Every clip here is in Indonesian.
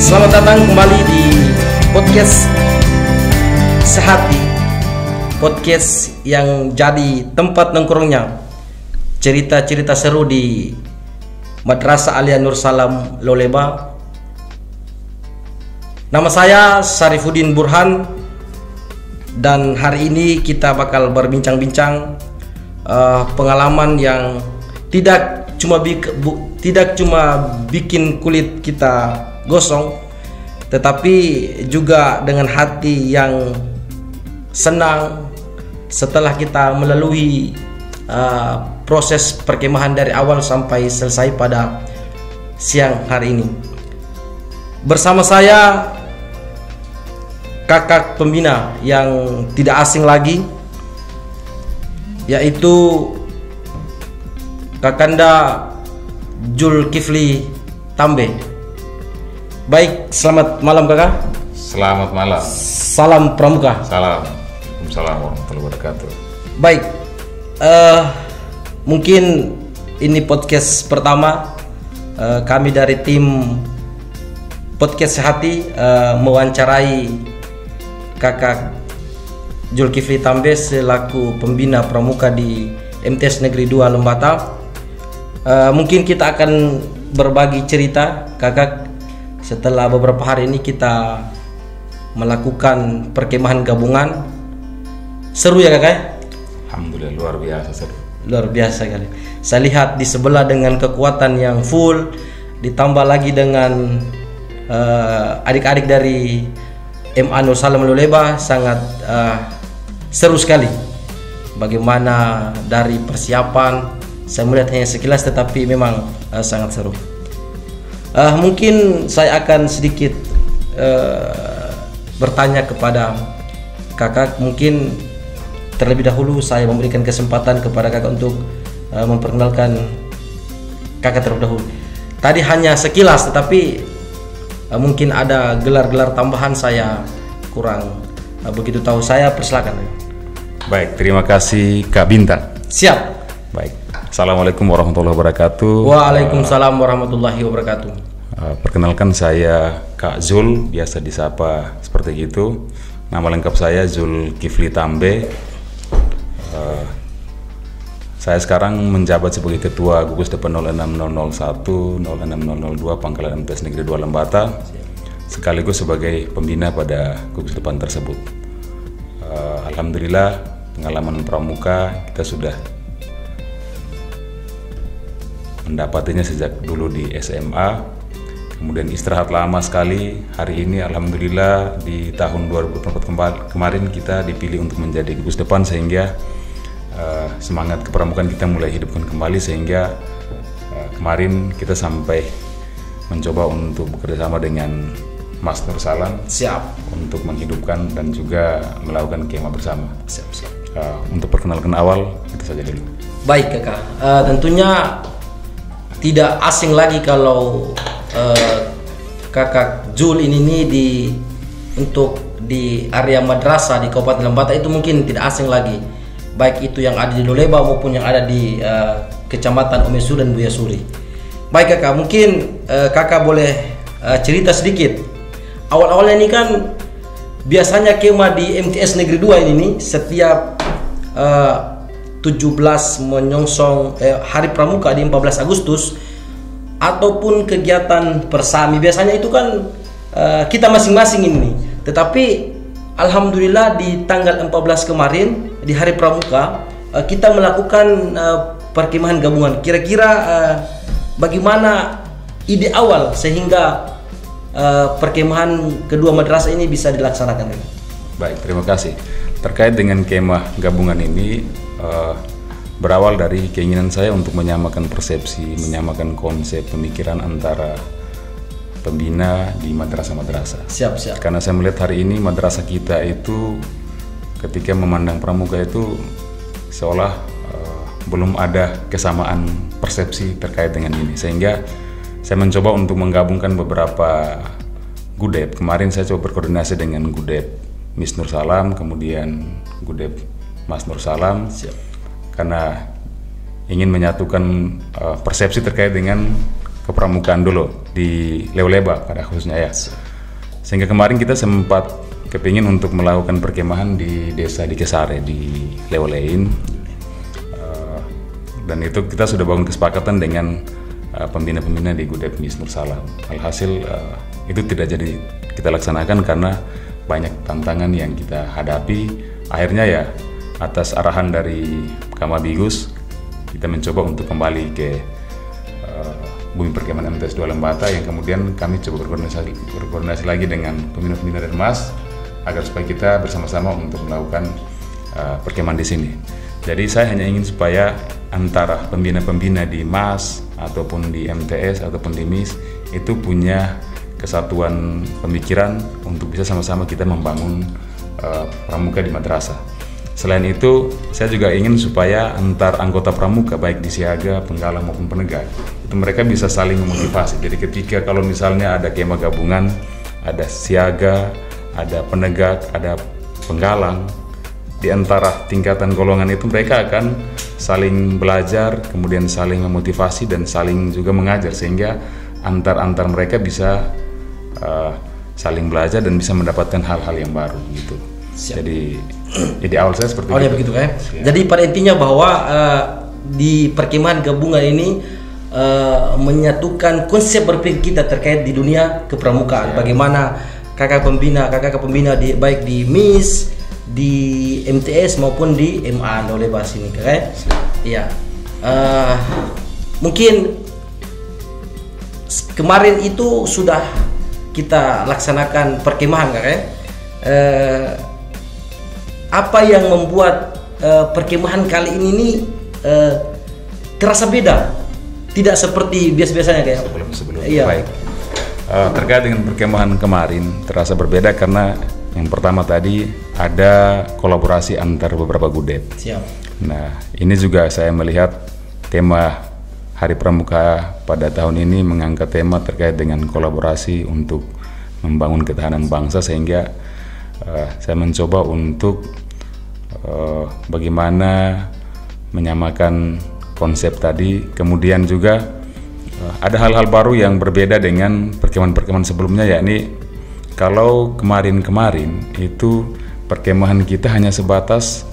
Selamat datang kembali di podcast Sehati, podcast yang jadi tempat nongkrongnya cerita-cerita seru di Madrasah Alia Nur Salam Loleba. Nama saya Sarifuddin Burhan, dan hari ini kita bakal berbincang-bincang pengalaman yang tidak cuma bikin kulit kita gosong, tetapi juga dengan hati yang senang setelah kita melalui proses perkemahan dari awal sampai selesai pada siang hari ini. Bersama saya kakak pembina yang tidak asing lagi, yaitu Kakanda Zulkifli Tambe. Baik, selamat malam kakak. Selamat malam. Salam pramuka. Salam. Waalaikumsalam warahmatullahi wabarakatuh. Baik, mungkin ini podcast pertama kami dari tim podcast Sehati mewawancarai kakak Zulkifli Tambe selaku pembina pramuka di MTS Negeri 2 Lembata. Mungkin kita akan berbagi cerita kakak. Setelah beberapa hari ini kita melakukan perkemahan gabungan. Seru ya kakak? Alhamdulillah, luar biasa seru. Luar biasa kali. Saya lihat di sebelah dengan kekuatan yang full, ditambah lagi dengan adik-adik dari MA Nur Salam Loleba, sangat seru sekali. Bagaimana dari persiapan, saya melihat hanya sekilas tetapi memang sangat seru. Mungkin saya akan sedikit bertanya kepada kakak. Mungkin terlebih dahulu saya memberikan kesempatan kepada kakak untuk memperkenalkan kakak terlebih dahulu. Tadi hanya sekilas, tetapi mungkin ada gelar-gelar tambahan saya kurang begitu tahu. Saya persilakan. Baik, terima kasih Kak Bintang. Siap. Baik. Assalamualaikum warahmatullahi wabarakatuh. Waalaikumsalam warahmatullahi wabarakatuh. Perkenalkan, saya Kak Zul, biasa disapa seperti itu. Nama lengkap saya Zulkifli Tambe. Saya sekarang menjabat sebagai Ketua Gugus Depan 06001 06002 Pangkalan MTS Negeri 2 Lembata, sekaligus sebagai pembina pada Gugus Depan tersebut. Alhamdulillah, pengalaman pramuka kita sudah mendapatinya sejak dulu di SMA, kemudian istirahat lama sekali. Hari ini alhamdulillah di tahun 2024 kemarin kita dipilih untuk menjadi gugus depan, sehingga semangat kepramukaan kita mulai hidupkan kembali, sehingga kemarin kita sampai mencoba untuk bekerja sama dengan Mas Nur Salam. Siap. Untuk menghidupkan dan juga melakukan kemah bersama. Siap. Untuk perkenalkan awal itu saja dulu. Baik kakak, tentunya tidak asing lagi kalau kakak Zul ini untuk di area madrasah di Kabupaten Lembata itu mungkin tidak asing lagi, baik itu yang ada di Loleba maupun yang ada di Kecamatan Omesu dan Buya Suri. Baik kakak, mungkin kakak boleh cerita sedikit. Awal-awalnya ini kan biasanya kemah di MTS Negeri 2 ini setiap 17 menyongsong Hari Pramuka di 14 Agustus ataupun kegiatan persami, biasanya itu kan kita masing-masing ini. Tetapi alhamdulillah di tanggal 14 kemarin di Hari Pramuka kita melakukan perkemahan gabungan. Kira-kira bagaimana ide awal sehingga perkemahan kedua madrasah ini bisa dilaksanakan? Baik, terima kasih. Terkait dengan kemah gabungan ini, berawal dari keinginan saya untuk menyamakan persepsi, menyamakan konsep pemikiran antara pembina di madrasah-madrasah. Siap. Karena saya melihat hari ini madrasah kita itu ketika memandang pramuka itu seolah belum ada kesamaan persepsi terkait dengan ini, sehingga saya mencoba untuk menggabungkan beberapa gudep. Kemarin saya coba berkoordinasi dengan gudep Miss Nur Salam, kemudian gudep Mas Nur Salam. Siap. Karena ingin menyatukan persepsi terkait dengan kepramukaan dulu di Leoleba pada khususnya ya. Sehingga kemarin kita sempat kepingin untuk melakukan perkemahan di desa di Kesare di Leolein, dan itu kita sudah bangun kesepakatan dengan pembina-pembina di Gudep Mis Nur Salam. Alhasil itu tidak jadi kita laksanakan karena banyak tantangan yang kita hadapi. Akhirnya ya atas arahan dari Kamabigus kita mencoba untuk kembali ke bumi perkemahan MTS 2 Lembata, yang kemudian kami coba berkoordinasi lagi dengan pembina-pembina dari MAS agar supaya kita bersama-sama untuk melakukan perkemahan di sini. Jadi saya hanya ingin supaya antara pembina-pembina di MAS ataupun di MTS ataupun di MIS itu punya kesatuan pemikiran untuk bisa sama-sama kita membangun pramuka di madrasah. Selain itu, saya juga ingin supaya antar anggota pramuka baik di siaga, penggalang maupun penegak itu mereka bisa saling memotivasi. Jadi ketika kalau misalnya ada kemah gabungan, ada siaga, ada penegak, ada penggalang, di antara tingkatan golongan itu mereka akan saling belajar, kemudian saling memotivasi dan saling juga mengajar, sehingga antar mereka bisa saling belajar dan bisa mendapatkan hal-hal yang baru gitu. Siap. Jadi awal saya seperti itu. Begitu kan? Ya. Jadi pada intinya bahwa di perkemahan gabungan ini menyatukan konsep berpikir kita terkait di dunia kepramukaan. Ya. Bagaimana kakak pembina di baik di MIS, di MTS maupun di MA Leoleba sini, kan? Iya. Mungkin kemarin itu sudah kita laksanakan perkemahan, kan? Apa yang membuat perkemahan kali ini nih terasa beda, tidak seperti biasa-biasanya kayak sebelum. Iya. Baik. Terkait dengan perkemahan kemarin terasa berbeda karena yang pertama tadi ada kolaborasi antar beberapa gudep. Siap. Nah, ini juga saya melihat tema Hari Pramuka pada tahun ini mengangkat tema terkait dengan kolaborasi untuk membangun ketahanan bangsa, sehingga saya mencoba untuk bagaimana menyamakan konsep tadi. Kemudian juga ada hal-hal baru yang berbeda dengan perkemahan-perkemahan sebelumnya, yakni kalau kemarin itu perkemahan kita hanya sebatas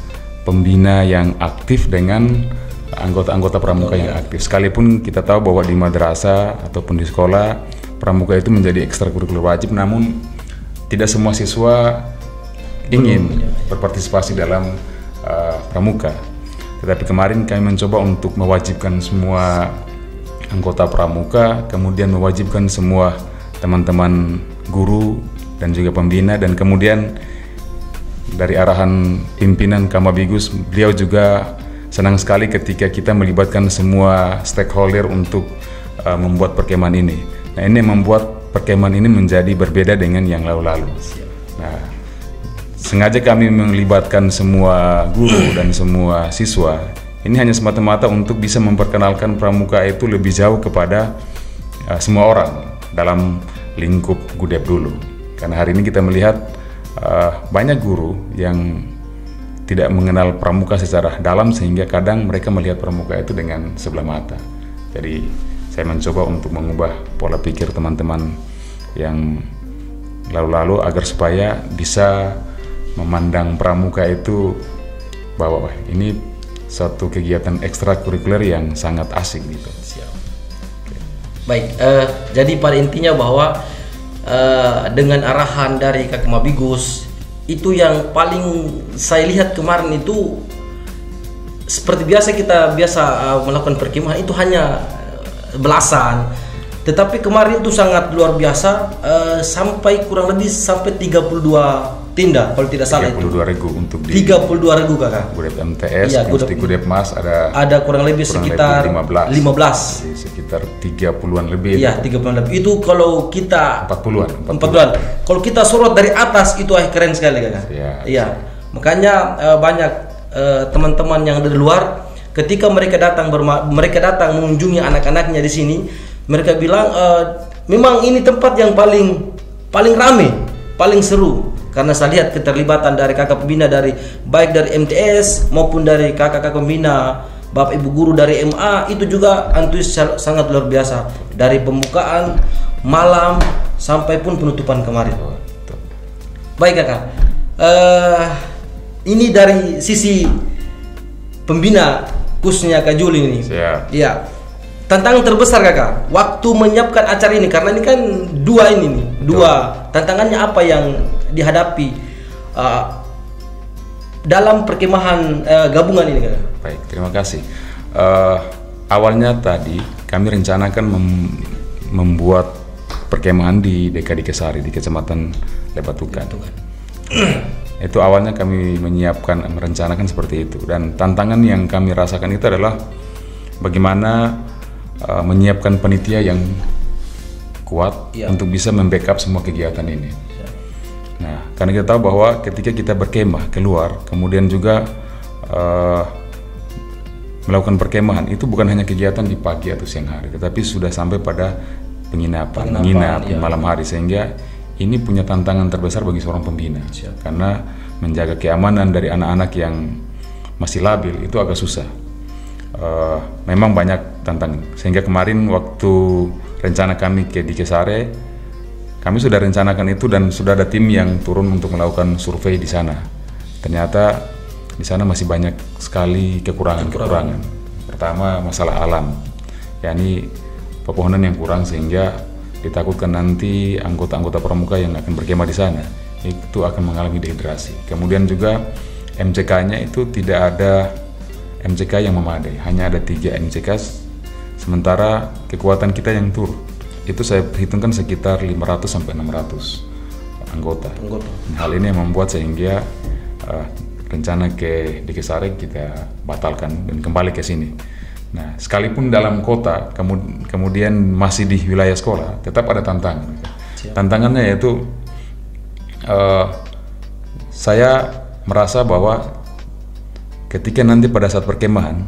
pembina yang aktif dengan anggota-anggota pramuka yang aktif. Sekalipun kita tahu bahwa di madrasah ataupun di sekolah pramuka itu menjadi ekstrakurikuler wajib, namun tidak semua siswa ingin berpartisipasi dalam pramuka. Tetapi kemarin kami mencoba untuk mewajibkan semua anggota pramuka, kemudian mewajibkan semua teman-teman guru dan juga pembina, dan kemudian dari arahan pimpinan Kamabigus, beliau juga senang sekali ketika kita melibatkan semua stakeholder untuk membuat perkemahan ini. Nah, ini membuat perkemahan ini menjadi berbeda dengan yang lalu-lalu. Nah, sengaja kami melibatkan semua guru dan semua siswa. Ini hanya semata-mata untuk bisa memperkenalkan pramuka itu lebih jauh kepada semua orang dalam lingkup gudep dulu. Karena hari ini kita melihat banyak guru yang tidak mengenal pramuka secara dalam, sehingga kadang mereka melihat pramuka itu dengan sebelah mata. Jadi saya mencoba untuk mengubah pola pikir teman-teman yang lalu-lalu agar supaya bisa memandang pramuka itu bahwa ini suatu kegiatan ekstrakurikuler yang sangat asik gitu. Siap. Baik, jadi pada intinya bahwa dengan arahan dari Kak Kamabigus, itu yang paling saya lihat kemarin itu seperti biasa kita melakukan perkemahan itu hanya belasan, tetapi kemarin itu sangat luar biasa, sampai kurang lebih sampai 32 tindak kalau tidak salah. 32.000 untuk di 32.000 kakak. Gudep MTS, iya, di Gudep MAS ada kurang lebih sekitar 15. Jadi sekitar 30-an lebih. Iya, 30-an lebih. Itu kalau kita 40-an. Kalau kita sorot dari atas itu keren sekali kakak. Iya. Makanya banyak teman-teman yang dari luar ketika mereka datang mengunjungi anak-anaknya di sini, mereka bilang memang ini tempat yang paling rame, paling seru. Karena saya lihat keterlibatan dari kakak pembina baik dari MTS maupun dari kakak-kakak pembina Bapak Ibu guru dari MA itu juga antusias sangat luar biasa dari pembukaan malam sampai pun penutupan kemarin. Baik kakak, ini dari sisi pembina khususnya Kak Juli ini. Siap. Ya, tantangan terbesar kakak waktu menyiapkan acara ini, karena ini kan dua ini nih, tantangannya apa yang dihadapi dalam perkemahan gabungan ini kakak? Baik, terima kasih. Awalnya tadi kami rencanakan membuat perkemahan di DKD Kesari di Kecamatan Lebatukan. Itu awalnya kami merencanakan seperti itu, dan tantangan yang kami rasakan itu adalah bagaimana menyiapkan panitia yang kuat untuk bisa membackup semua kegiatan ini. Nah, karena kita tahu bahwa ketika kita berkemah keluar, kemudian juga melakukan perkemahan, itu bukan hanya kegiatan di pagi atau siang hari, tetapi sudah sampai pada menginap di malam hari, sehingga ini punya tantangan terbesar bagi seorang pembina. Karena menjaga keamanan dari anak-anak yang masih labil itu agak susah. Memang banyak tantangan, sehingga kemarin waktu rencana kami di Kesare, kami sudah rencanakan itu dan sudah ada tim yang turun untuk melakukan survei di sana. Ternyata di sana masih banyak sekali kekurangan. Pertama, masalah alam, yakni pepohonan yang kurang, sehingga ditakutkan nanti anggota-anggota pramuka yang akan berkemah di sana itu akan mengalami dehidrasi. Kemudian juga MCK-nya itu tidak ada MCK yang memadai, hanya ada 3 MCK, sementara kekuatan kita yang tur itu saya perhitungkan sekitar 500 sampai 600 anggota. Hal ini yang membuat sehingga rencana di Kesare kita batalkan dan kembali ke sini. Nah, sekalipun dalam kota, kemudian masih di wilayah sekolah, tetap ada tantangan. Tantangannya yaitu saya merasa bahwa ketika nanti pada saat perkemahan,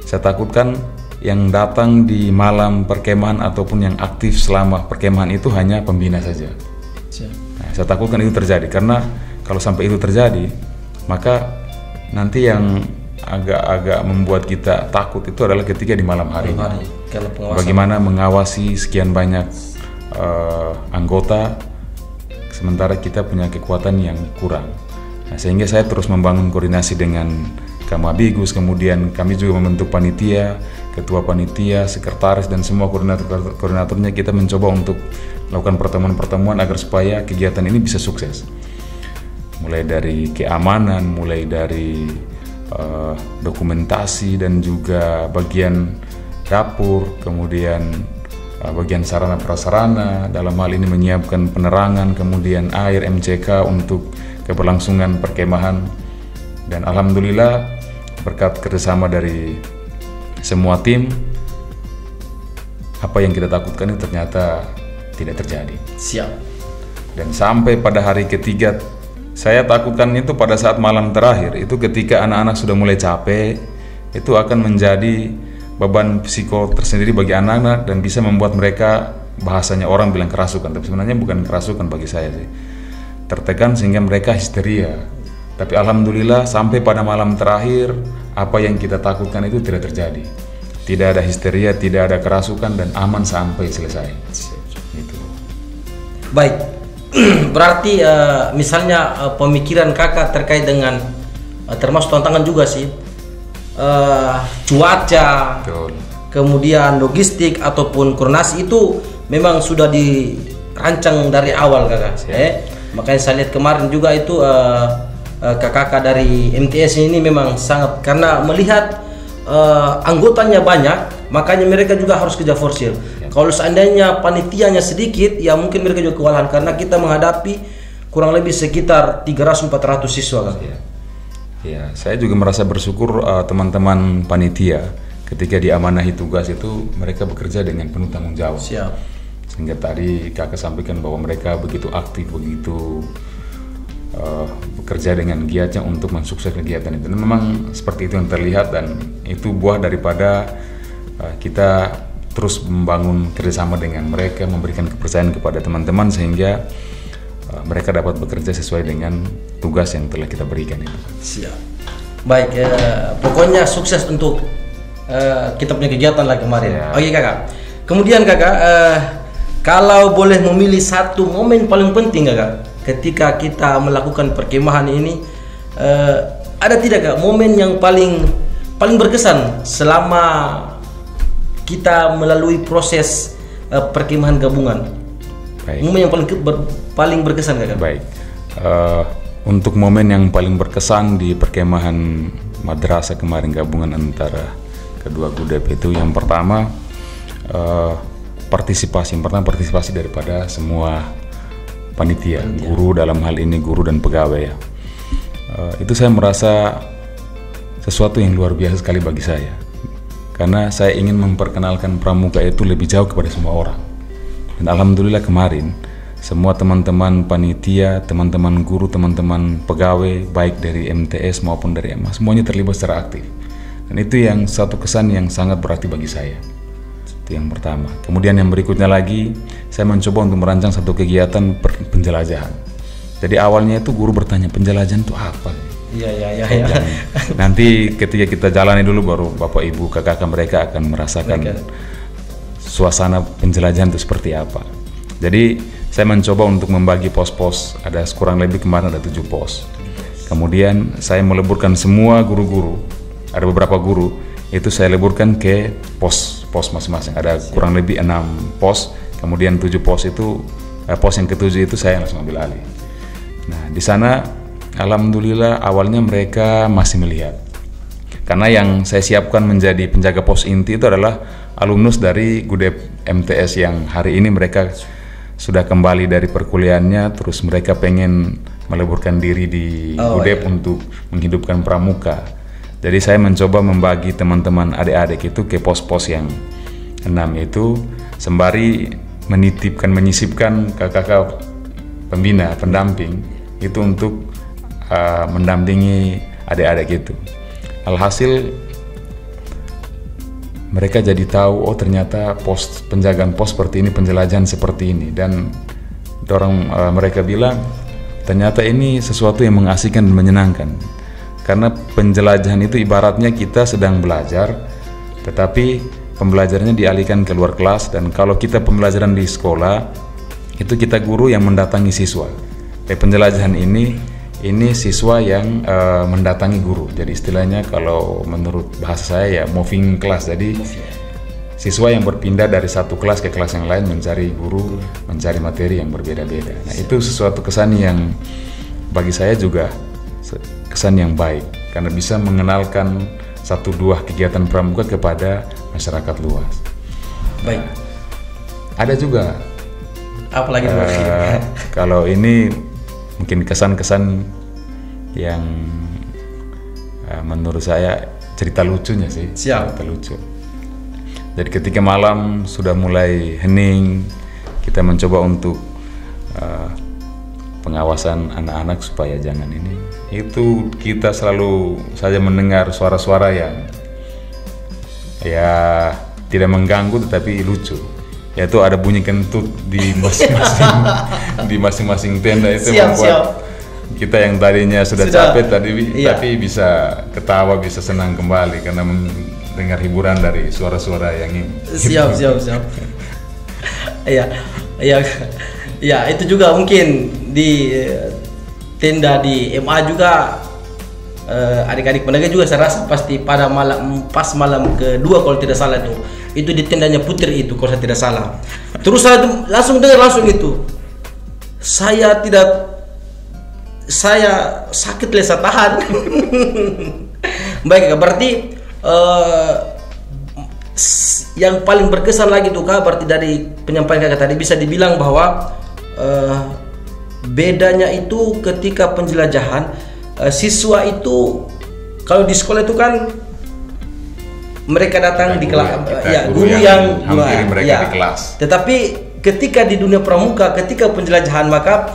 saya takutkan yang datang di malam perkemahan ataupun yang aktif selama perkemahan itu hanya pembina saja. Nah, saya takutkan itu terjadi, karena kalau sampai itu terjadi, maka nanti yang agak membuat kita takut itu adalah ketika di malam hari. Bagaimana mengawasi sekian banyak anggota, sementara kita punya kekuatan yang kurang. Nah, sehingga saya terus membangun koordinasi dengan Kamabigus, kemudian kami juga membentuk panitia, ketua panitia, sekretaris, dan semua koordinatornya. Kita mencoba untuk melakukan pertemuan-pertemuan agar supaya kegiatan ini bisa sukses. Mulai dari keamanan, mulai dari dokumentasi, dan juga bagian dapur, kemudian bagian sarana prasarana, dalam hal ini menyiapkan penerangan, kemudian air, MCK untuk keberlangsungan perkemahan. Dan alhamdulillah berkat kerjasama dari semua tim, apa yang kita takutkan itu ternyata tidak terjadi. Siap. Dan sampai pada hari ketiga, saya takutkan itu pada saat malam terakhir, itu ketika anak-anak sudah mulai capek, itu akan menjadi beban psiko tersendiri bagi anak-anak dan bisa membuat mereka, bahasanya orang bilang kerasukan, tapi sebenarnya bukan kerasukan bagi saya sih, tertekan sehingga mereka histeria. Tapi alhamdulillah sampai pada malam terakhir, apa yang kita takutkan itu tidak terjadi. Tidak ada histeria, tidak ada kerasukan, dan aman sampai selesai. Gitu. Baik, berarti misalnya pemikiran kakak terkait dengan termasuk tantangan juga sih, cuaca, betul, kemudian logistik ataupun koordinasi itu memang sudah dirancang dari awal kakak. Makanya saya lihat kemarin juga itu kakak dari MTS ini memang sangat, karena melihat anggotanya banyak, makanya mereka juga harus kerja forsir. Kalau seandainya panitianya sedikit, ya mungkin mereka juga kewalahan, karena kita menghadapi kurang lebih sekitar 300-400 siswa kan. Ya, saya juga merasa bersyukur teman-teman panitia ketika diamanahi tugas itu mereka bekerja dengan penuh tanggung jawab. Siap. Sehingga tadi kakak sampaikan bahwa mereka begitu aktif, begitu bekerja dengan giatnya untuk mensukseskan kegiatan itu. Dan memang seperti itu yang terlihat, dan itu buah daripada kita terus membangun kerjasama dengan mereka, memberikan kepercayaan kepada teman-teman sehingga mereka dapat bekerja sesuai dengan tugas yang telah kita berikan itu. Siap. Baik, pokoknya sukses untuk kita punya kegiatan lah kemarin. Ya. Oke kakak. Kemudian kakak, kalau boleh memilih satu momen paling penting kakak, ketika kita melakukan perkemahan ini, ada tidak kak momen yang paling berkesan selama kita melalui proses perkemahan gabungan? Baik. Momen yang paling berkesan kakak. Baik. Untuk momen yang paling berkesan di perkemahan madrasah kemarin gabungan antara kedua GUDEP itu, yang pertama partisipasi daripada semua panitia, guru dalam hal ini guru dan pegawai ya. Itu saya merasa sesuatu yang luar biasa sekali bagi saya, karena saya ingin memperkenalkan pramuka itu lebih jauh kepada semua orang. Dan alhamdulillah kemarin semua teman-teman panitia, teman-teman guru, teman-teman pegawai baik dari MTS maupun dari MA semuanya terlibat secara aktif. Dan itu yang satu kesan yang sangat berarti bagi saya. Itu yang pertama. Kemudian yang berikutnya lagi, saya mencoba untuk merancang satu kegiatan penjelajahan. Jadi awalnya itu guru bertanya, penjelajahan itu apa? Iya. Nanti ketika kita jalani dulu baru Bapak Ibu kakak mereka akan merasakan suasana penjelajahan itu seperti apa. Jadi saya mencoba untuk membagi pos-pos, ada kurang lebih kemarin ada 7 pos. Kemudian saya meleburkan semua guru-guru, ada beberapa guru, itu saya leburkan ke pos masing-masing. Ada kurang lebih 6 pos, kemudian 7 pos itu, pos yang ke-7 itu saya langsung ambil alih. Nah di sana alhamdulillah awalnya mereka masih melihat. Karena yang saya siapkan menjadi penjaga pos inti itu adalah alumnus dari GUDEP MTS yang hari ini mereka sudah kembali dari perkuliahannya, terus mereka pengen meleburkan diri di GUDEP untuk menghidupkan pramuka. Jadi saya mencoba membagi teman-teman adik-adik itu ke pos-pos yang 6 itu, sembari menyisipkan kakak-kakak pembina, pendamping itu untuk mendampingi adik-adik itu. Alhasil mereka jadi tahu, oh ternyata penjagaan pos seperti ini, penjelajahan seperti ini, dan mereka bilang ternyata ini sesuatu yang mengasihkan dan menyenangkan. Karena penjelajahan itu ibaratnya kita sedang belajar, tetapi pembelajarannya dialihkan ke luar kelas, dan kalau kita pembelajaran di sekolah, itu kita guru yang mendatangi siswa. Penjelajahan ini siswa yang mendatangi guru. Jadi istilahnya kalau menurut bahasa saya ya moving class. Jadi siswa yang berpindah dari satu kelas ke kelas yang lain mencari guru, mencari materi yang berbeda-beda. Nah itu sesuatu kesan yang bagi saya juga kesan yang baik, karena bisa mengenalkan 1-2 kegiatan pramuka kepada masyarakat luas. Baik. Ada juga. Apalagi kalau ini mungkin kesan-kesan yang menurut saya cerita lucunya sih. Siap. Cerita lucu. Jadi ketika malam sudah mulai hening, kita mencoba untuk pengawasan anak-anak supaya jangan ini. Itu kita selalu saja mendengar suara-suara yang ya tidak mengganggu tetapi lucu. Yaitu ada bunyi kentut di masing-masing tenda itu membuat kita yang tadinya sudah capek tapi bisa ketawa, bisa senang kembali karena mendengar hiburan dari suara-suara yang ini. Siap. Iya, itu juga mungkin di tenda di MA juga adik-adik pendagang juga saya rasa pasti pada malam kedua kalau tidak salah itu di tendanya Putri itu kalau saya tidak salah. Terus saya langsung dengar itu. Saya sakit saya tahan. Baik, berarti yang paling berkesan lagi tuh Kak, berarti dari penyampaian Kakak tadi bisa dibilang bahwa bedanya itu ketika penjelajahan siswa itu kalau di sekolah itu kan mereka datang di kelas, guru yang hampir mereka di kelas. Tetapi ketika di dunia pramuka, ketika penjelajahan maka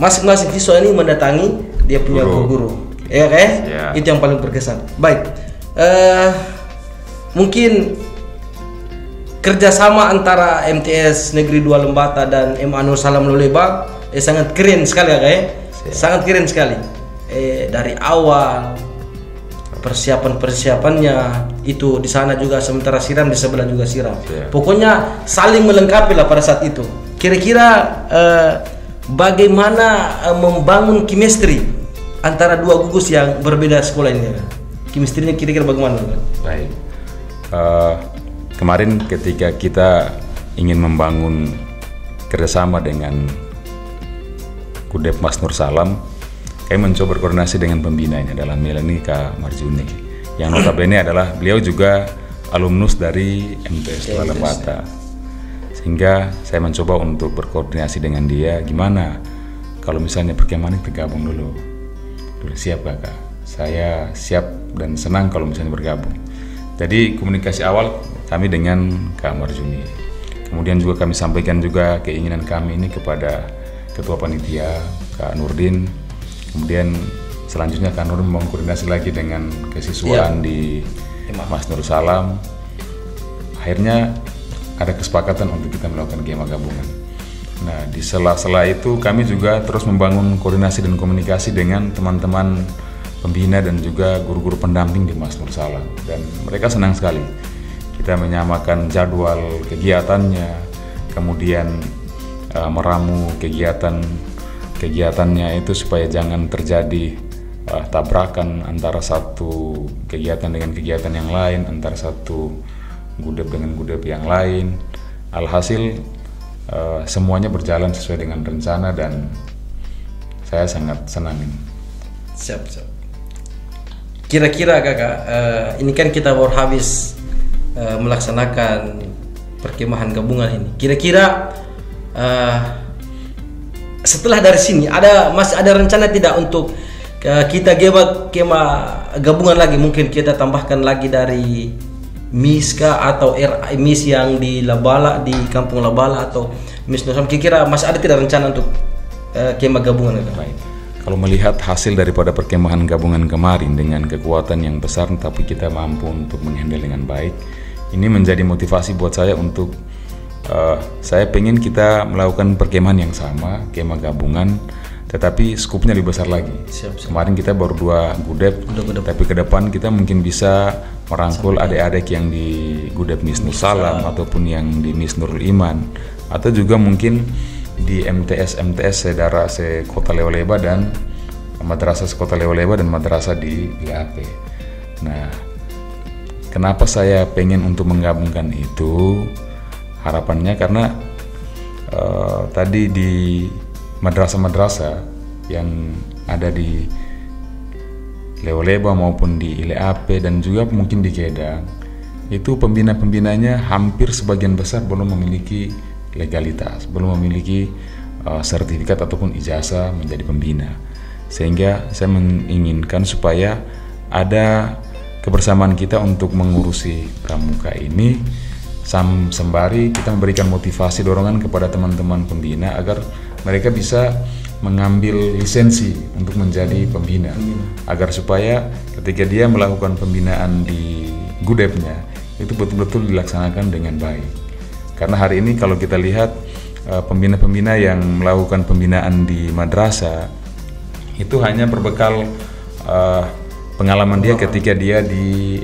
masing-masing siswa ini mendatangi dia punya guru. Ya kan? Itu yang paling berkesan. Baik, mungkin kerjasama antara MTS Negeri 2 Lembata dan MA Nur Salam Loleba sangat keren sekali ya, sangat keren sekali. Dari awal persiapannya itu di sana juga, sementara siram di sebelah juga siram. Yeah. Pokoknya saling melengkapi lah pada saat itu. Kira-kira bagaimana membangun chemistry antara dua gugus yang berbeda sekolah ini? Chemistry-nya kira-kira bagaimana? Baik. Kemarin ketika kita ingin membangun kerjasama dengan Gudep Mas Nur Salam, kami mencoba berkoordinasi dengan pembinanya dalam hal ini Kak Marjuni, yang notabene adalah beliau juga alumnus dari MTS Tua Lembata. Sehingga saya mencoba untuk berkoordinasi dengan dia, gimana kalau misalnya perkemahan ini tergabung dulu. Siap kakak, saya siap dan senang kalau misalnya bergabung. Jadi komunikasi awal kami dengan Kak Marjuni. Kemudian juga kami sampaikan juga keinginan kami ini kepada Ketua Panitia Kak Nurdin. Kemudian selanjutnya Kak Nurdin mengkoordinasi lagi dengan kesiswaan di Mas Nur Salam. Akhirnya ada kesepakatan untuk kita melakukan GEMA gabungan. Nah, di sela-sela itu kami juga terus membangun koordinasi dan komunikasi dengan teman-teman pembina dan juga guru-guru pendamping di Mas Nur Salam. Dan mereka senang sekali. Kita menyamakan jadwal kegiatannya, kemudian meramu kegiatannya itu supaya jangan terjadi tabrakan antara satu kegiatan dengan kegiatan yang lain, antara satu gudep dengan gudep yang lain. Alhasil semuanya berjalan sesuai dengan rencana dan saya sangat senang. Siap. Kira-kira kakak, ini kan kita baru habis melaksanakan perkemahan gabungan ini. Kira-kira setelah dari sini masih ada rencana tidak untuk kita kema gabungan lagi? Mungkin kita tambahkan lagi dari MISKA atau MIS yang di Labala, di Kampung Labala atau MIS Nusam. Kira-kira masih ada tidak rencana untuk kema gabungan? Baik. Kalau melihat hasil daripada perkemahan gabungan kemarin dengan kekuatan yang besar, tapi kita mampu untuk menghandle dengan baik, ini menjadi motivasi buat saya untuk saya pengen kita melakukan perkemahan yang sama, kema gabungan, tetapi skupnya lebih besar lagi. Siap. Kemarin kita baru 2 gudep, tapi ke depan kita mungkin bisa merangkul adik-adik yang di Gudep Mis Nur Salam ataupun yang di Mis Nurul Iman, atau juga mungkin di MTS Sedara Sekota Lewoleba dan Madrasah Sekota Lewoleba dan Madrasah di IAP. Nah, kenapa saya pengen untuk menggabungkan itu? Harapannya karena tadi di madrasah-madrasah yang ada di Lewoleba maupun di ILAP dan juga mungkin di Gedang, itu pembina-pembinanya hampir sebagian besar belum memiliki legalitas, belum memiliki sertifikat ataupun ijazah menjadi pembina. Sehingga saya menginginkan supaya ada kebersamaan kita untuk mengurusi pramuka ini, sembari kita memberikan motivasi dorongan kepada teman-teman pembina agar mereka bisa mengambil lisensi untuk menjadi pembina, agar supaya ketika dia melakukan pembinaan di gudepnya itu betul-betul dilaksanakan dengan baik. Karena hari ini kalau kita lihat pembina-pembina yang melakukan pembinaan di madrasah itu hanya berbekal pengalaman dia ketika dia di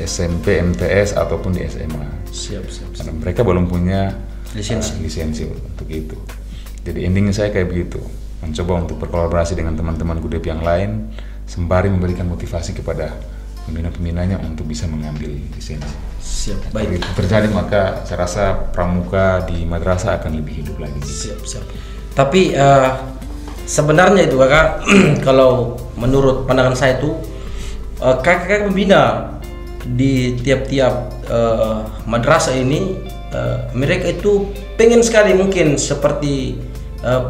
SMP, MTS ataupun di SMA. Siap. Karena mereka belum punya lisensi untuk itu. Jadi endingnya saya kayak begitu, mencoba untuk berkolaborasi dengan teman-teman gudep yang lain, sembari memberikan motivasi kepada pembina-pembinanya untuk bisa mengambil lisensi. Siap. Baik. Kalau itu terjadi maka saya rasa pramuka di madrasah akan lebih hidup lagi. Siap. Tapi sebenarnya itu kakak, kalau menurut pandangan saya itu kakak pembina di tiap-tiap madrasah ini mereka itu pengen sekali mungkin seperti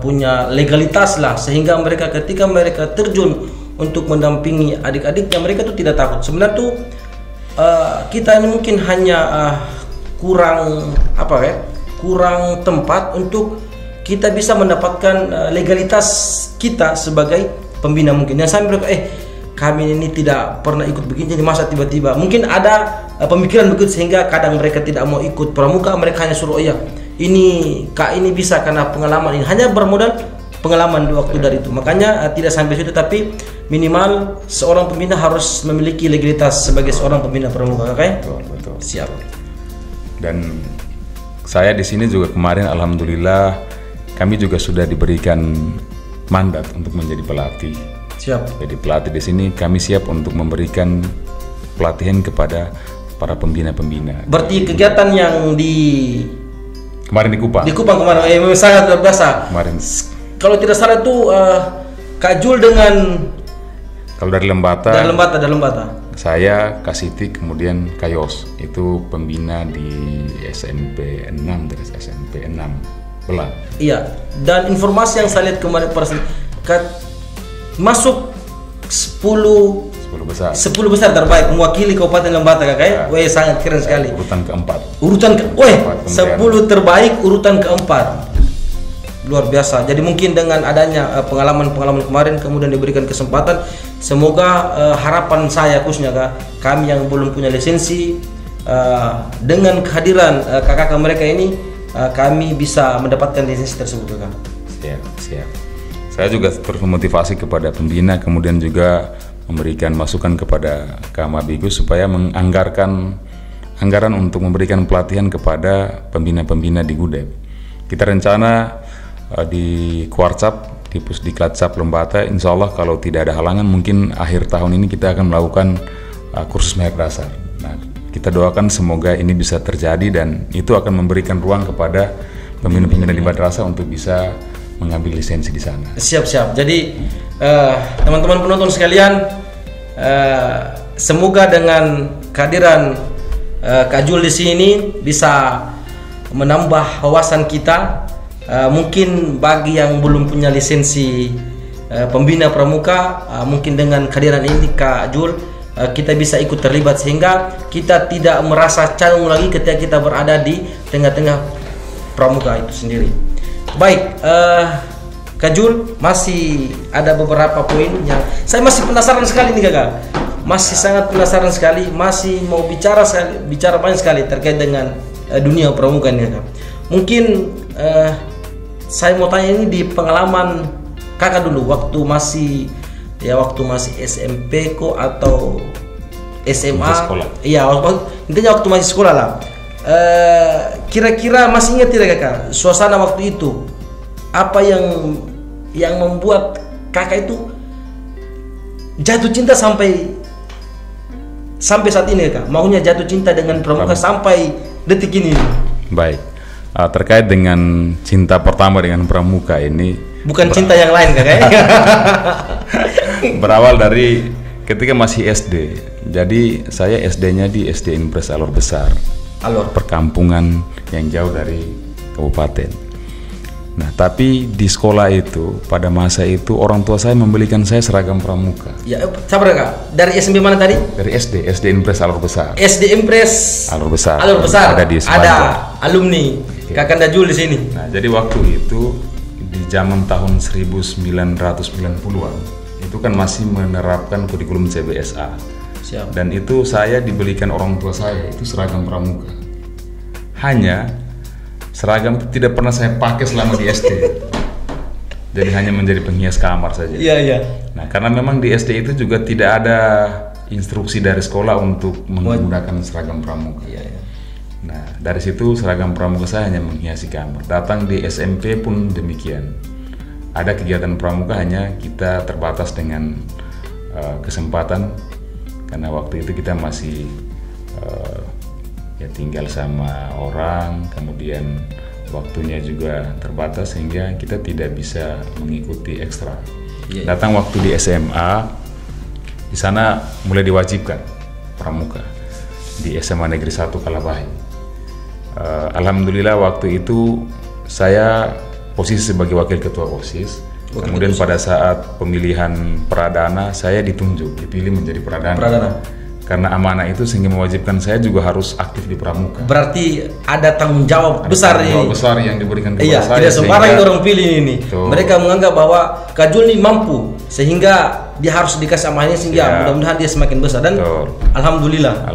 punya legalitas lah, sehingga mereka ketika mereka terjun untuk mendampingi adik-adiknya mereka tuh tidak takut. Sebenarnya tuh kita ini mungkin hanya kurang kurang tempat untuk kita bisa mendapatkan legalitas kita sebagai pembina mungkin. Yang sampai mereka kami ini tidak pernah ikut begini, jadi masa tiba-tiba mungkin ada pemikiran begitu, sehingga kadang mereka tidak mau ikut pramuka. Mereka hanya suruh ini kak ini bisa karena pengalaman ini, hanya bermodal pengalaman di waktu dari itu. Makanya tidak sampai situ, tapi minimal seorang pembina harus memiliki legalitas sebagai seorang pembina pramuka, oke? Betul. Siap. Dan saya di sini juga kemarin alhamdulillah kami juga sudah diberikan mandat untuk menjadi pelatih. Siap. Jadi pelatih di sini kami siap untuk memberikan pelatihan kepada para pembina-pembina. Berarti kegiatan yang kemarin di Kupang kemarin memang sangat luar biasa. Kemarin Kalau tidak salah itu Kak Jul dengan kalau dari Lembata. Saya, Kak Siti, kemudian Kak Yos, itu pembina di SMP 6 dari SMP 6 Belang. Iya, dan informasi yang saya lihat kemarin masuk 10 besar terbaik mewakili Kabupaten Lembata, Kakak. Weh, sangat keren sekali. Urutan keempat. 10 terbaik urutan keempat. Luar biasa. Jadi mungkin dengan adanya pengalaman-pengalaman kemarin kemudian diberikan kesempatan, semoga harapan saya khususnya kami yang belum punya lisensi, dengan kehadiran kakak mereka ini kami bisa mendapatkan lisensi tersebut, Kak. Siap. Saya juga terus memotivasi kepada pembina, kemudian juga memberikan masukan kepada Kak Mabigus supaya menganggarkan anggaran untuk memberikan pelatihan kepada pembina-pembina di Gudep. Kita rencana di Kuarcap, di Pusdiklat Cap Lembata, insya Allah kalau tidak ada halangan mungkin akhir tahun ini kita akan melakukan kursus mahir dasar. Nah, kita doakan semoga ini bisa terjadi dan itu akan memberikan ruang kepada pembina-pembina di madrasah untuk bisa mengambil lisensi di sana. Siap. Jadi teman-teman penonton sekalian, semoga dengan kehadiran Kak Jul di sini bisa menambah wawasan kita. Mungkin bagi yang belum punya lisensi pembina pramuka, mungkin dengan kehadiran ini Kak Jul, kita bisa ikut terlibat sehingga kita tidak merasa canggung lagi ketika kita berada di tengah-tengah pramuka itu sendiri. Baik, Kak Jul, masih ada beberapa poin yang saya masih penasaran sekali nih, Kakak. Masih sangat penasaran sekali, masih mau bicara banyak sekali terkait dengan dunia pramuka ini, Kakak. Mungkin saya mau tanya ini di pengalaman Kakak dulu waktu masih SMP atau SMA. Iya, intinya waktu masih sekolah lah. Kira-kira masih ingat tidak, Kakak, suasana waktu itu? Apa yang membuat Kakak itu jatuh cinta sampai saat ini, Kak? Maunya jatuh cinta dengan pramuka sampai detik ini. Baik. Terkait dengan cinta pertama dengan pramuka ini, bukan cinta yang lain, Kakak. Berawal dari ketika masih SD. Jadi saya SD-nya di SD Impres Alor Besar, perkampungan yang jauh dari kabupaten. Nah, tapi di sekolah itu pada masa itu orang tua saya membelikan saya seragam pramuka. Ya, sabar, Kak. Dari SMP mana tadi? Dari SD Impres Alor Besar. SD Impres Alor Besar. Ada di Sepanjang. Ada alumni Kakak Dajul di sini. Nah, jadi waktu itu di zaman tahun 1990-an itu kan masih menerapkan kurikulum CBSA. Siap. Dan itu saya dibelikan orang tua saya itu seragam pramuka. Hanya seragam itu tidak pernah saya pakai selama di SD. Jadi hanya menjadi penghias kamar saja. Iya. Nah, karena memang di SD itu juga tidak ada instruksi dari sekolah untuk menggunakan seragam pramuka. Iya. Nah, dari situ seragam pramuka saya hanya menghiasi kamar. Datang di SMP pun demikian. Ada kegiatan pramuka hanya kita terbatas dengan kesempatan karena waktu itu kita masih tinggal sama orang, kemudian waktunya juga terbatas sehingga kita tidak bisa mengikuti ekstra. Datang waktu di SMA, di sana mulai diwajibkan pramuka di SMA Negeri 1 Kalabahi. Alhamdulillah waktu itu saya posisi sebagai wakil ketua OSIS. Kemudian pada saat pemilihan pradana saya dipilih menjadi pradana. Karena amanah itu sehingga mewajibkan saya juga harus aktif di pramuka. Berarti ada tanggung jawab besar ini. Tanggung jawab besar yang diberikan kepada saya. Tidak sembarang orang pilih ini. Mereka menganggap bahwa Kak Jul ini mampu sehingga dia harus dikasih amanahnya sehingga mudah-mudahan dia semakin besar dan Alhamdulillah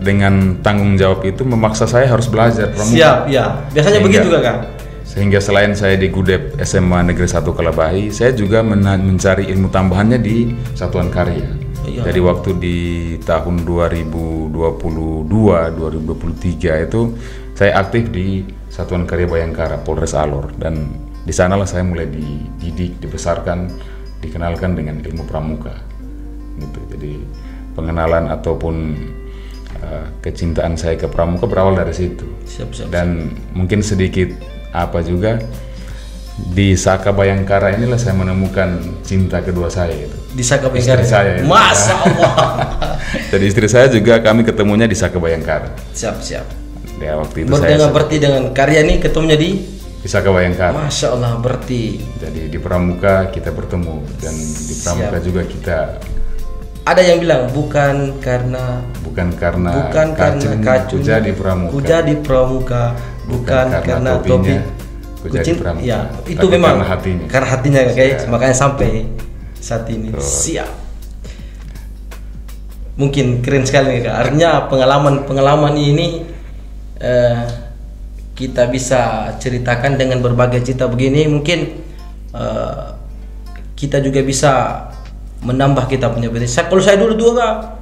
dengan tanggung jawab itu memaksa saya harus belajar pramuka. Siap, ya. Biasanya begitu, Kakak. Sehingga selain saya di Gudep SMA Negeri 1 Kalabahi, saya juga mencari ilmu tambahannya di Satuan Karya. Iya. Jadi waktu di tahun 2022-2023 itu saya aktif di Satuan Karya Bayangkara Polres Alor, dan di sanalah saya mulai dididik, dibesarkan, dikenalkan dengan ilmu pramuka. Gitu. Jadi pengenalan ataupun kecintaan saya ke pramuka berawal dari situ. Siap. Dan mungkin sedikit apa juga di Saka Bayangkara inilah saya menemukan cinta kedua saya itu. Di Saka Bayangkara. Istri saya. Masya Allah. Jadi istri saya juga kami ketemunya di Saka Bayangkara. Siap. Ya waktu itu berarti dengan Karya nih ketemunya di Saka Bayangkara. Masya Allah, berarti. Jadi di Pramuka kita bertemu, dan di Pramuka juga kita. Ada yang bilang bukan karena kacung ku jadi pramuka. Bukan karena topi kucing pramuka. Ya, itu memang karena hatinya kayak makanya sampai saat ini. Siap. Mungkin keren sekali Kak. Artinya pengalaman ini kita bisa ceritakan dengan berbagai cerita begini. Mungkin kita juga bisa menambah kita punya potensi. Kalau saya dulu Kak,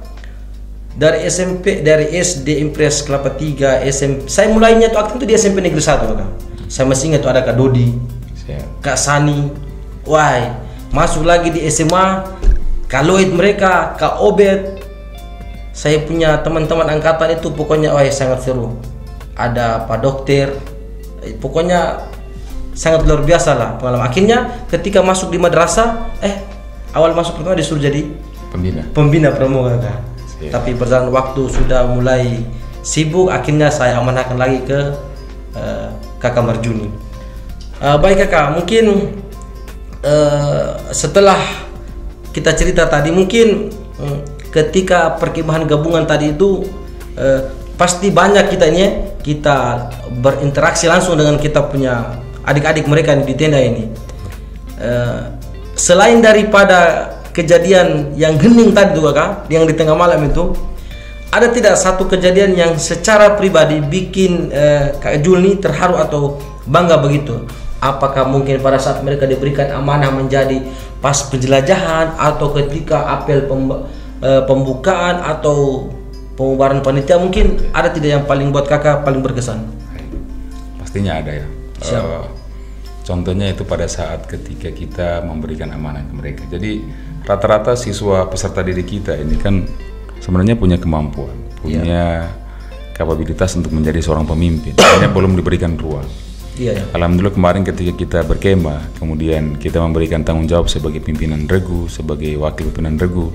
dari SMP, dari SD Impres Kelapa 3, SMP, saya mulainya tuh aktif tuh di SMP Negeri 1 Kak. Saya masih ingat tuh ada Kak Dodi, Kak Sani, masuk lagi di SMA, Kak Lloyd mereka, Kak Obed. Saya punya teman-teman angkatan itu pokoknya sangat seru. Ada Pak Dokter, pokoknya sangat luar biasa lah pengalaman. Akhirnya ketika masuk di madrasah, awal masuk pertama disuruh jadi pembina pramuka Kak. Tapi berjalan waktu sudah mulai sibuk, akhirnya saya amanahkan lagi ke Kakak Marjuni. Baik Kakak, mungkin setelah kita cerita tadi, mungkin ketika perkemahan gabungan tadi itu pasti banyak kita berinteraksi langsung dengan kita punya adik-adik mereka di tenda ini. Selain daripada kejadian yang hening tadi juga Kak, yang di tengah malam itu, ada tidak satu kejadian yang secara pribadi bikin Kak Jul ini terharu atau bangga begitu? Apakah mungkin pada saat mereka diberikan amanah menjadi pas penjelajahan, atau ketika apel pembukaan atau pembubaran panitia, mungkin ada tidak yang paling buat Kakak paling berkesan? Pastinya ada ya. Contohnya itu pada saat ketika kita memberikan amanah ke mereka. Jadi rata-rata siswa peserta didik kita ini kan sebenarnya punya kemampuan, punya kapabilitas untuk menjadi seorang pemimpin, hanya belum diberikan ruang. Alhamdulillah kemarin ketika kita berkemah, kemudian kita memberikan tanggung jawab sebagai pimpinan regu, sebagai wakil pimpinan regu,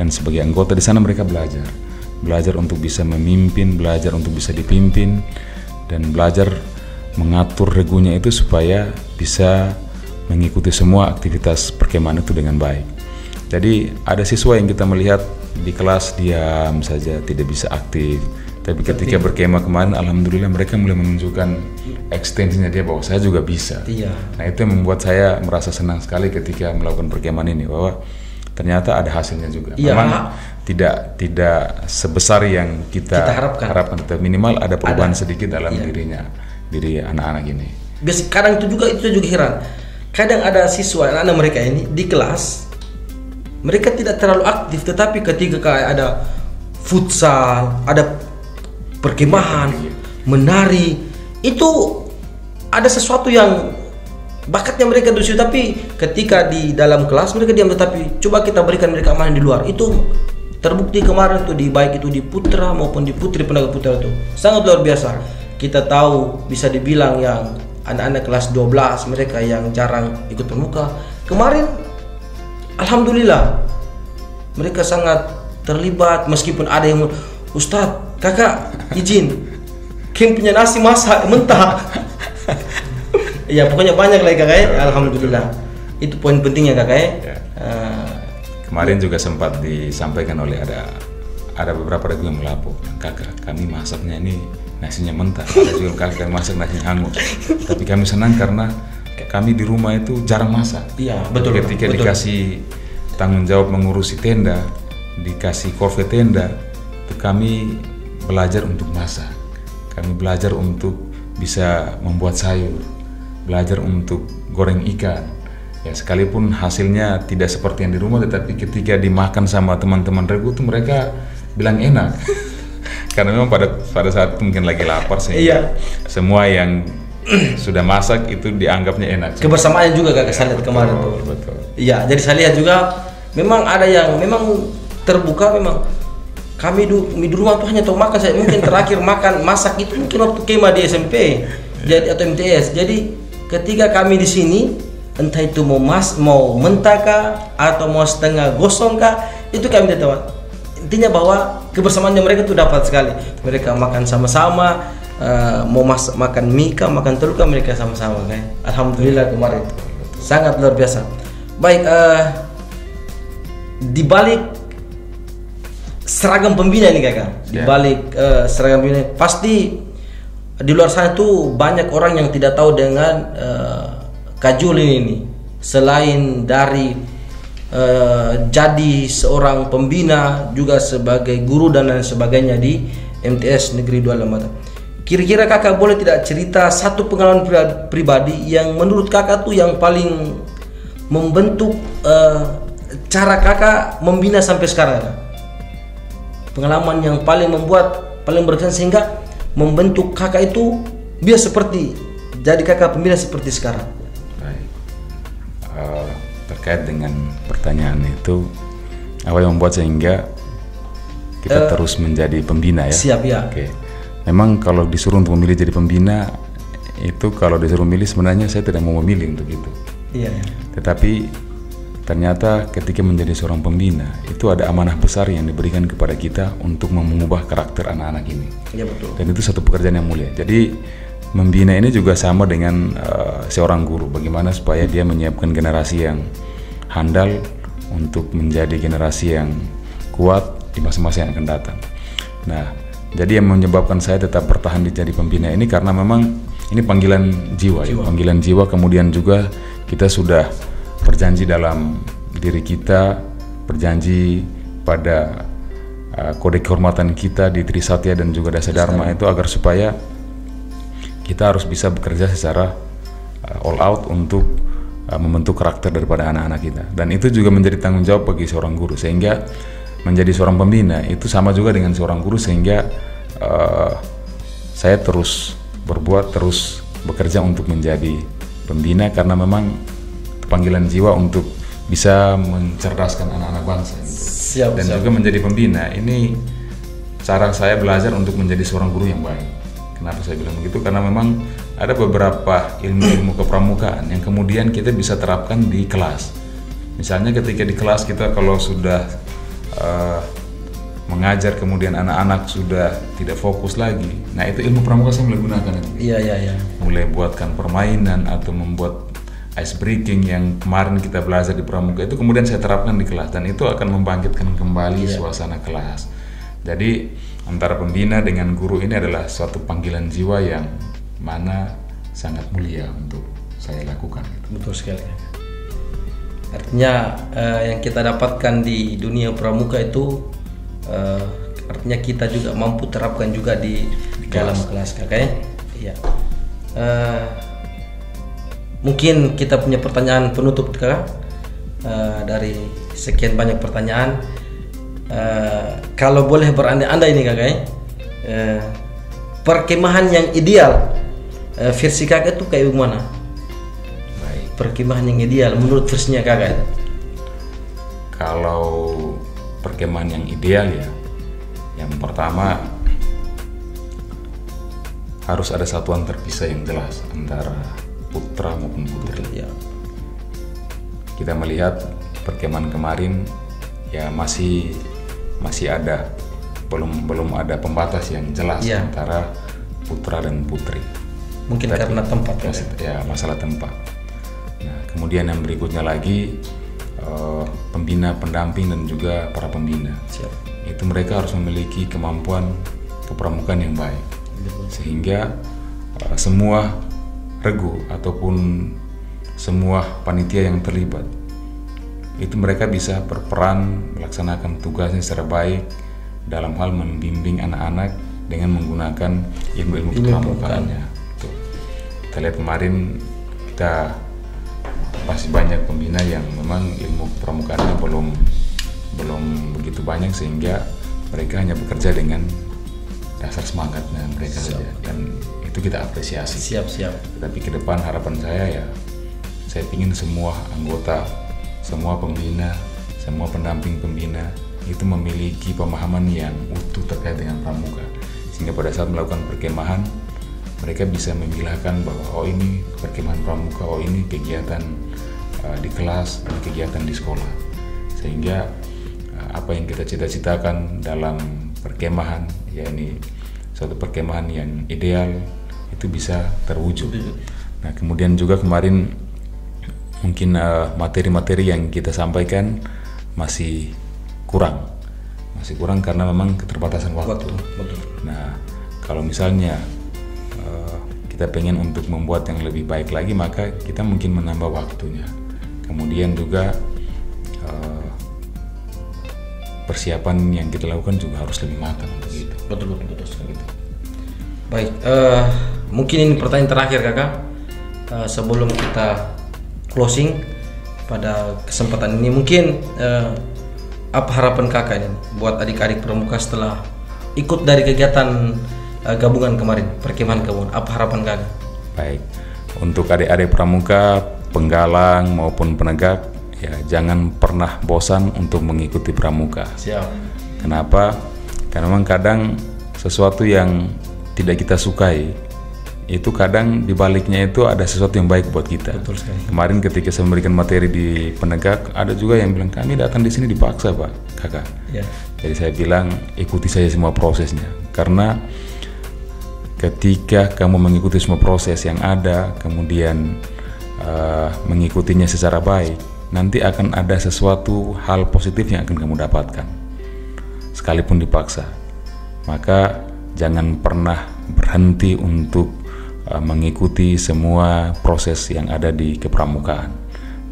dan sebagai anggota di sana mereka belajar untuk bisa memimpin, belajar untuk bisa dipimpin, dan belajar mengatur regunya itu supaya bisa mengikuti semua aktivitas perkemahan itu dengan baik. Jadi ada siswa yang kita melihat di kelas diam saja, tidak bisa aktif, tapi ketika berkemah kemarin alhamdulillah mereka mulai menunjukkan ekstensinya dia bahwa saya juga bisa. Nah itu yang membuat saya merasa senang sekali ketika melakukan perkemahan ini, bahwa ternyata ada hasilnya juga. Memang tidak sebesar yang kita harapkan, tapi minimal ada perubahan sedikit dalam diri anak-anak ini. Kadang itu juga heran. Kadang ada siswa anak-anak mereka ini di kelas, mereka tidak terlalu aktif, tetapi ketika kayak ada futsal, ada perkemahan, menari, itu ada sesuatu yang bakatnya mereka di situ. Tapi ketika di dalam kelas mereka diam, tetapi coba kita berikan mereka amanah di luar. Itu terbukti kemarin tuh, baik itu di putra maupun di putri pendaga putra itu sangat luar biasa. Kita tahu bisa dibilang yang anak-anak kelas 12 mereka yang jarang ikut pramuka, kemarin alhamdulillah mereka sangat terlibat, meskipun ada yang Ustadz, kakak izin King punya nasi masak mentah. Ya pokoknya banyak lah kakak, alhamdulillah. Itu poin pentingnya kakak. Kemarin juga sempat disampaikan oleh ada beberapa regu yang melapor, kakak kami masaknya ini nasinya mentah, ada juga kakak kami masak nasinya hangat. Tapi kami senang karena kami di rumah itu jarang masak. Iya betul. Ketika dikasih tanggung jawab mengurusi tenda, dikasih korve tenda, itu kami belajar untuk masak. Kami belajar untuk bisa membuat sayur. belajar untuk goreng ikan. Ya sekalipun hasilnya tidak seperti yang di rumah, tetapi ketika dimakan sama teman-teman regu tuh mereka bilang enak. Karena memang pada saat itu mungkin lagi lapar sehingga semua yang sudah masak itu dianggapnya enak. Kebersamaan juga Kakak saya lihat kemarin tuh. Betul. Iya, jadi saya lihat juga memang ada yang memang terbuka memang. Kami di rumah tuh hanya tahu makan, saya mungkin terakhir masak itu mungkin waktu kema di SMP. Jadi atau MTS. Jadi ketika kami di sini entah itu mau mentah kah atau mau setengah gosong kah, itu kami tidak tahu. Intinya bahwa kebersamaan mereka itu dapat sekali. Mereka makan sama-sama, mau makan mie kah, makan telur kah, mereka sama-sama kan. Alhamdulillah kemarin sangat luar biasa. Baik, di balik seragam pembina ini Kakak, di balik seragam pembina pasti di luar sana tuh banyak orang yang tidak tahu dengan Kak Juli ini. Selain dari jadi seorang pembina, juga sebagai guru dan lain sebagainya di MTS Negeri 2 Lembata. Kira-kira Kakak boleh tidak cerita satu pengalaman pribadi yang menurut Kakak tuh yang paling membentuk cara Kakak membina sampai sekarang? Pengalaman yang paling berkesan sehingga membentuk Kakak itu biar seperti jadi Kakak pembina seperti sekarang. Baik. Terkait dengan pertanyaan itu, apa yang membuat sehingga kita terus menjadi pembina ya? Siap ya. Oke. Memang kalau disuruh untuk memilih jadi pembina, itu kalau disuruh memilih sebenarnya saya tidak mau memilih untuk itu. Iya. Tetapi ternyata ketika menjadi seorang pembina itu ada amanah besar yang diberikan kepada kita untuk mengubah karakter anak-anak ini. Iya betul. Dan itu satu pekerjaan yang mulia. Jadi membina ini juga sama dengan seorang guru. Bagaimana supaya dia menyiapkan generasi yang handal untuk menjadi generasi yang kuat di masa-masa yang akan datang. Nah, jadi yang menyebabkan saya tetap bertahan di jadi pembina ini karena memang ini panggilan jiwa. Ya? Panggilan jiwa. Kemudian juga kita sudah berjanji dalam diri kita, berjanji pada kode kehormatan kita di Trisatya dan juga Dasa Dharma itu agar supaya kita harus bisa bekerja secara all out untuk membentuk karakter daripada anak-anak kita. Dan itu juga menjadi tanggung jawab bagi seorang guru, sehingga menjadi seorang pembina itu sama juga dengan seorang guru, sehingga saya terus bekerja untuk menjadi pembina karena memang panggilan jiwa untuk bisa mencerdaskan anak-anak bangsa gitu. Dan juga menjadi pembina ini cara saya belajar untuk menjadi seorang guru yang baik. Kenapa saya bilang begitu? Karena memang ada beberapa ilmu-ilmu kepramukaan yang kemudian kita bisa terapkan di kelas. Misalnya ketika di kelas kita kalau sudah mengajar kemudian anak-anak sudah tidak fokus lagi, nah itu ilmu pramuka saya mulai gunakan itu. Iya. Mulai buatkan permainan atau membuat ice breaking yang kemarin kita belajar di pramuka itu kemudian saya terapkan di kelas dan itu akan membangkitkan kembali suasana kelas. Jadi antara pembina dengan guru ini adalah suatu panggilan jiwa yang mana sangat mulia untuk saya lakukan. Betul sekali. Artinya yang kita dapatkan di dunia pramuka itu artinya kita juga mampu terapkan juga di dalam kelas kakaknya. Iya. Mungkin kita punya pertanyaan penutup kakak dari sekian banyak pertanyaan. Kalau boleh berandai-andai ini kakak, perkemahan yang ideal versi kakak itu kayak gimana? Baik. Perkemahan yang ideal menurut versinya kakak itu? Kalau perkemahan yang ideal ya, yang pertama harus ada satuan terpisah yang jelas antara putra maupun putri. Ya. Kita melihat perkemahan kemarin ya masih ada belum ada pembatas yang jelas antara putra dan putri. Mungkin karena tempat ya masalah tempat. Nah, kemudian yang berikutnya lagi pembina, pendamping dan juga para pembina. Siap. Itu mereka harus memiliki kemampuan kepramukaan yang baik. Sehingga semua regu ataupun semua panitia yang terlibat itu mereka bisa berperan melaksanakan tugasnya secara baik dalam hal membimbing anak-anak dengan menggunakan ilmu-ilmu kepramukaannya. Kita lihat kemarin kita masih banyak pembina yang memang ilmu pramukaannya belum begitu banyak, sehingga mereka hanya bekerja dengan dasar semangatnya mereka saja, dan itu kita apresiasi. Siap. Tapi ke depan harapan saya saya ingin semua anggota, semua pembina, semua pendamping pembina itu memiliki pemahaman yang utuh terkait dengan pramuka, sehingga pada saat melakukan perkemahan mereka bisa memilahkan bahwa oh ini perkemahan pramuka, oh ini kegiatan di kelas, ini kegiatan di sekolah, sehingga apa yang kita cita-citakan dalam perkemahan, yakni suatu perkemahan yang ideal, itu bisa terwujud. Nah, kemudian juga kemarin mungkin materi-materi yang kita sampaikan masih kurang karena memang keterbatasan waktu. Betul. Nah, kalau misalnya kita pengen untuk membuat yang lebih baik lagi, maka kita mungkin menambah waktunya. Kemudian juga persiapan yang kita lakukan juga harus lebih matang untuk itu. Betul sekali. Baik, mungkin ini pertanyaan terakhir kakak sebelum kita closing pada kesempatan ini. Mungkin apa harapan kakak ini buat adik-adik pramuka setelah ikut dari kegiatan gabungan kemarin, perkemahan gabungan? Apa harapan kakak? Baik, untuk adik-adik pramuka, penggalang maupun penegak, ya jangan pernah bosan untuk mengikuti pramuka. Siap. Kenapa? Karena memang kadang sesuatu yang tidak kita sukai itu kadang dibaliknya itu ada sesuatu yang baik buat kita. Betul sekali. Kemarin ketika saya memberikan materi di penegak, ada juga yang bilang kami datang di sini dipaksa Pak, kakak. Ya. Jadi saya bilang ikuti saja semua prosesnya, karena ketika kamu mengikuti semua proses yang ada, kemudian mengikutinya secara baik, nanti akan ada sesuatu hal positif yang akan kamu dapatkan, sekalipun dipaksa. Maka jangan pernah berhenti untuk mengikuti semua proses yang ada di kepramukaan,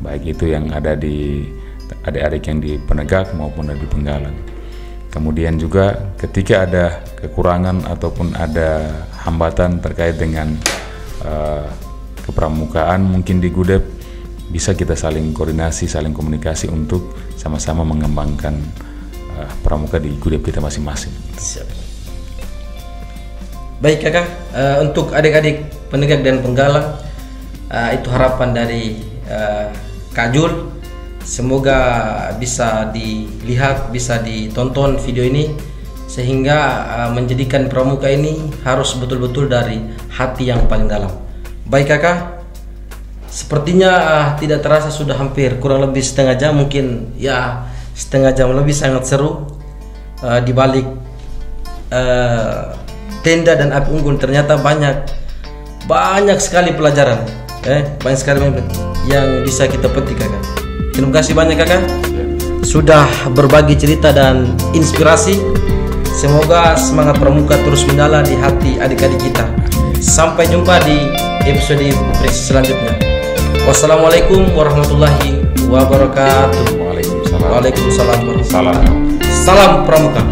baik itu yang ada di adik-adik yang di penegak maupun di penggalang. Kemudian juga ketika ada kekurangan ataupun ada hambatan terkait dengan kepramukaan, mungkin di Gudep bisa kita saling koordinasi, saling komunikasi untuk sama-sama mengembangkan pramuka di Gudep kita masing-masing. Siap. Baik kakak, untuk adik-adik penegak dan penggalang, itu harapan dari Kak Jul. Semoga bisa dilihat, bisa ditonton video ini, sehingga menjadikan pramuka ini harus betul-betul dari hati yang paling dalam. Baik kakak, sepertinya tidak terasa sudah hampir kurang lebih setengah jam, mungkin ya setengah jam lebih, sangat seru. Di balik tenda dan api unggul ternyata banyak sekali pelajaran, banyak sekali yang bisa kita petik kakak. Terima kasih banyak kakak sudah berbagi cerita dan inspirasi. Semoga semangat pramuka terus menyala di hati adik-adik kita. Sampai jumpa di episode selanjutnya. Wassalamualaikum warahmatullahi wabarakatuh. Waalaikumsalam. Waalaikumsalam. Salam. Salam pramuka.